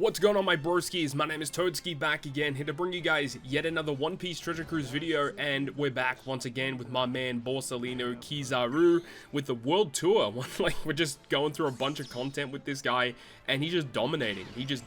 What's going on, my broskiis? My name is TheLordShiro, back again, here to bring you guys yet another One Piece Treasure Cruise video, and we're back once again with my man Borsalino Kizaru with the World Tour. Like, we're just going through a bunch of content with this guy, and he's just dominating. He's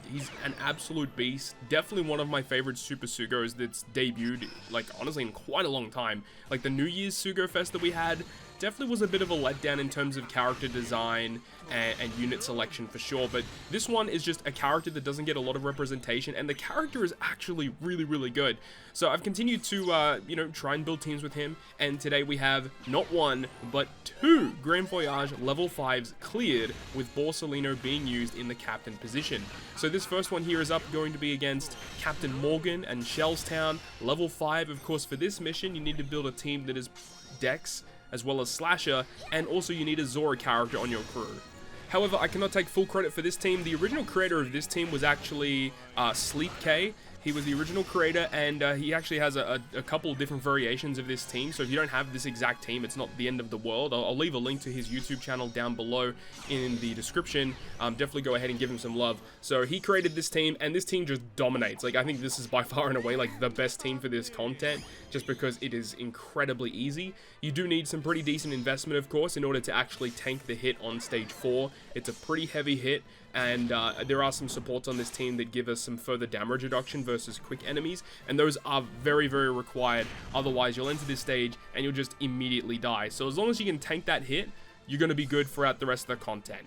an absolute beast. Definitely one of my favorite Super Sugos that's debuted, like, honestly, in quite a long time. Like, the New Year's Sugo Fest that we had definitely was a bit of a letdown in terms of character design and unit selection for sure, but this one is just a character that doesn't get a lot of representation, and the character is actually really good. So I've continued to you know, try and build teams with him, and today we have not one but two Grand Voyage level 5s cleared, with Borsalino being used in the captain position. So this first one here is up, going to be against Captain Morgan and Shellstown, level 5. Of course, for this mission you need to build a team that is Dex as well as Slasher, and also you need a Zora character on your crew. However, I cannot take full credit for this team. The original creator of this team was actually Sleep K. He was the original creator, and he actually has a couple of different variations of this team. So if you don't have this exact team, it's not the end of the world. I'll leave a link to his YouTube channel down below in the description. Definitely go ahead and give him some love. So he created this team, and this team just dominates. Like, I think this is by far and away like the best team for this content, just because it is incredibly easy. You do need some pretty decent investment, of course, in order to actually tank the hit on stage 4. It's a pretty heavy hit, and there are some supports on this team that give us some further damage reduction versus quick enemies, and those are very required. Otherwise, you'll enter this stage and you'll just immediately die. So as long as you can tank that hit, you're going to be good throughout the rest of the content.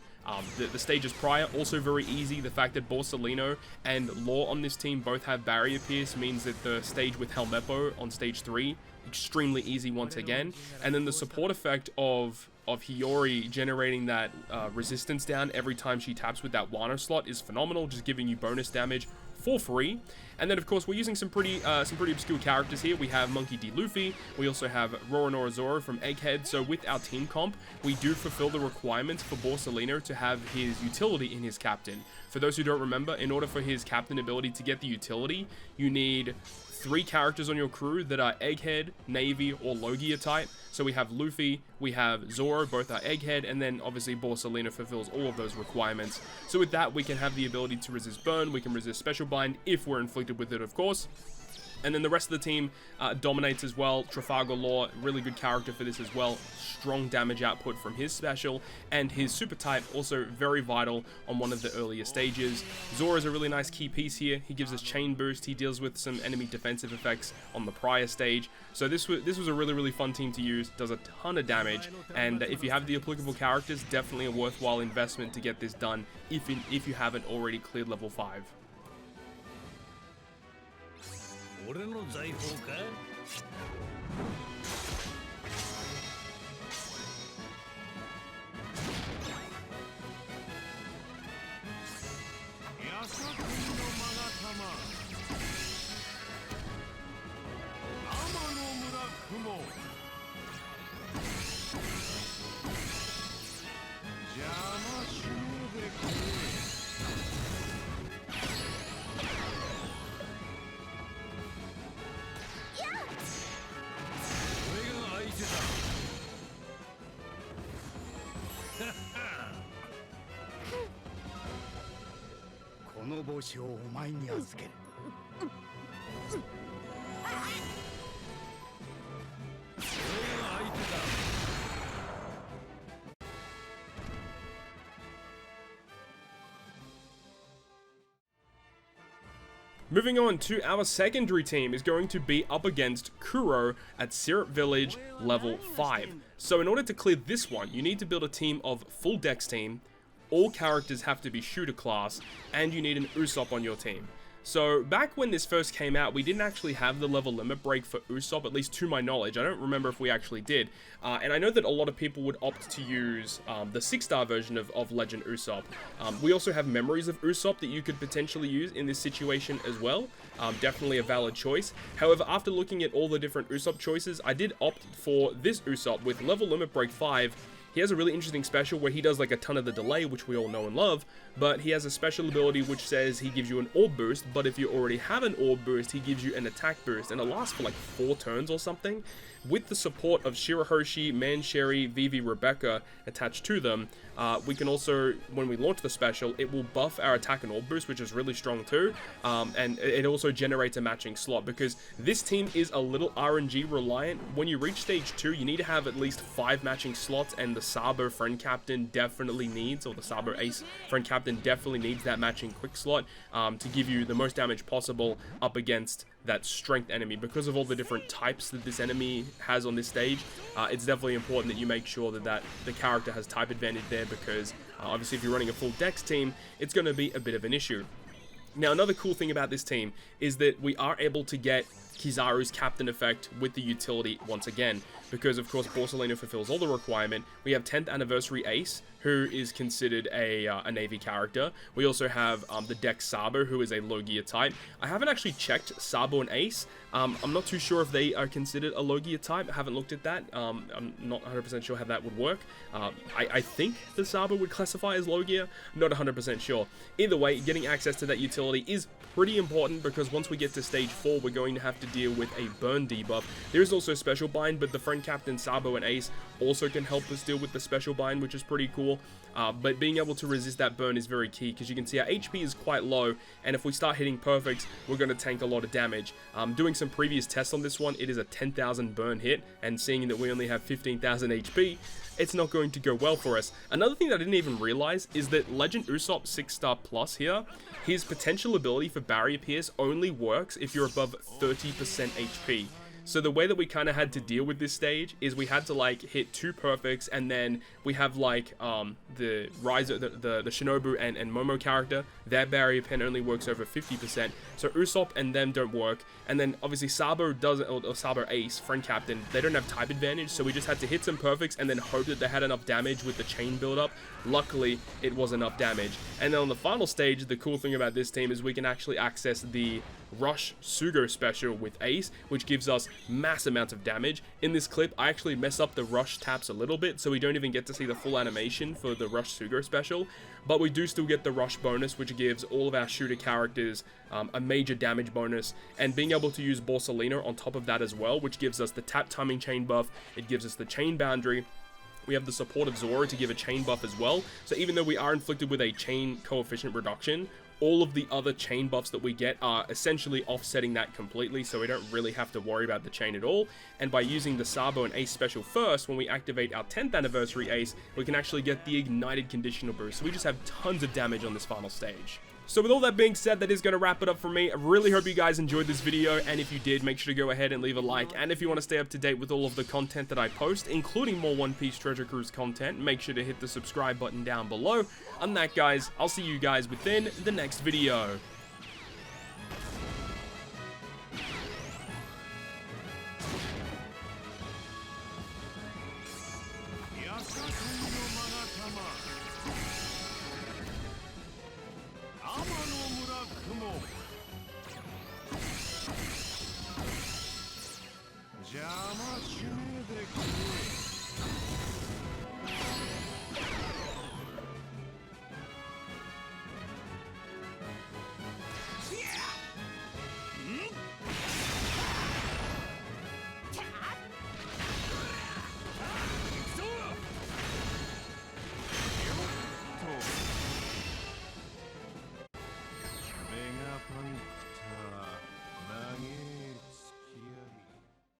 The stages prior, also very easy. The fact that Borsalino and Law on this team both have Barrier Pierce means that the stage with Helmeppo on stage 3, extremely easy once again. And then the support effect of Hiyori generating that resistance down every time she taps with that Wano slot is phenomenal, just giving you bonus damage for free. And then, of course, we're using some pretty obscure characters here. We have Monkey D. Luffy. We also have Roronoa Zoro from Egghead. So with our team comp, we do fulfill the requirements for Borsalino to have his utility in his captain. For those who don't remember, in order for his captain ability to get the utility, you need 3 characters on your crew that are Egghead, Navy, or Logia type. So we have Luffy, we have Zoro, both are Egghead, and then obviously Borsalino fulfills all of those requirements. So with that, we can have the ability to resist burn, we can resist special bind if we're inflicted with it, of course. And then the rest of the team dominates as well. Trafalgar Law, really good character for this as well. Strong damage output from his special, and his super type also very vital on one of the earlier stages. Zora is a really nice key piece here. He gives us chain boost. He deals with some enemy defensive effects on the prior stage. So this was a really fun team to use. Does a ton of damage, and if you have the applicable characters, definitely a worthwhile investment to get this done if you haven't already cleared level 5. 俺の財宝かやさくんのまがたま天の村雲邪魔しようでくれ この帽子をお前に預ける。Moving on to our secondary team is going to be up against Kuro at Syrup Village level 5. So in order to clear this one, you need to build a team of full Dex team. All characters have to be shooter class, and you need an Usopp on your team. So back when this first came out, we didn't actually have the level limit break for Usopp, at least to my knowledge. I don't remember if we actually did. And I know that a lot of people would opt to use the 6-star version of Legend Usopp. We also have memories of Usopp that you could potentially use in this situation as well. Definitely a valid choice. However, after looking at all the different Usopp choices, I did opt for this Usopp with level limit break 5. he has a really interesting special where he does like a ton of the delay, which we all know and love, but he has a special ability which says he gives you an orb boost, but if you already have an orb boost, he gives you an attack boost, and it lasts for like 4 turns or something. With the support of Shirahoshi, Mancherry, Vivi, Rebecca attached to them, we can also, when we launch the special, it will buff our attack and orb boost, which is really strong too, and it also generates a matching slot, because this team is a little RNG reliant. When you reach stage 2, you need to have at least 5 matching slots, and the Sabo friend captain definitely needs, or the Sabo ace friend captain definitely needs that matching quick slot to give you the most damage possible up against that strength enemy. Because of all the different types that this enemy has on this stage, it's definitely important that you make sure that the character has type advantage there, because obviously if you're running a full dex team, it's going to be a bit of an issue. Now, another cool thing about this team is that we are able to get Kizaru's captain effect with the utility once again, because of course Borsalino fulfills all the requirement. We have 10th anniversary Ace, who is considered a Navy character. We also have the Dex Sabo, who is a Logia type. I haven't actually checked Sabo and Ace. I'm not too sure if they are considered a Logia type. I haven't looked at that. I'm not 100% sure how that would work. I think the Sabo would classify as Logia. Not 100% sure. Either way, getting access to that utility is pretty important, because once we get to stage 4, we're going to have to deal with a burn debuff. There is also special bind, but the friend captain Sabo and Ace also can help us deal with the special bind, which is pretty cool. But being able to resist that burn is very key, because you can see our HP is quite low, and if we start hitting perfects, we're going to tank a lot of damage. Doing some previous tests on this one, it is a 10,000 burn hit, and seeing that we only have 15,000 HP, it's not going to go well for us. Another thing that I didn't even realize is that Legend Usopp 6-star plus here, his potential ability for Barrier Pierce only works if you're above 30% HP. So the way that we kind of had to deal with this stage is we had to like hit 2 perfects, and then we have like the Riser, the Shinobu and Momo character. Their barrier pen only works over 50%. So Usopp and them don't work. And then obviously Sabo doesn't, or Sabo Ace, friend captain, they don't have type advantage. So we just had to hit some perfects and then hope that they had enough damage with the chain build up. Luckily, it was enough damage. And then on the final stage, the cool thing about this team is we can actually access the Rush Sugo special with Ace, which gives us mass amounts of damage. In this clip, I actually mess up the Rush taps a little bit, so we don't even get to see the full animation for the Rush Sugo special, but we do still get the Rush bonus, which gives all of our shooter characters a major damage bonus, and being able to use Borsalino on top of that as well, which gives us the tap timing chain buff, it gives us the chain boundary. We have the support of Zoro to give a chain buff as well, so even though we are inflicted with a chain coefficient reduction, all of the other chain buffs that we get are essentially offsetting that completely, so we don't really have to worry about the chain at all. And by using the Sabo and Ace special first, when we activate our 10th anniversary Ace, we can actually get the ignited conditional boost, so we just have tons of damage on this final stage. So with all that being said, that is going to wrap it up for me. I really hope you guys enjoyed this video, and if you did, make sure to go ahead and leave a like. And if you want to stay up to date with all of the content that I post, including more One Piece Treasure Cruise content, make sure to hit the subscribe button down below. On that, guys, I'll see you guys within the next video.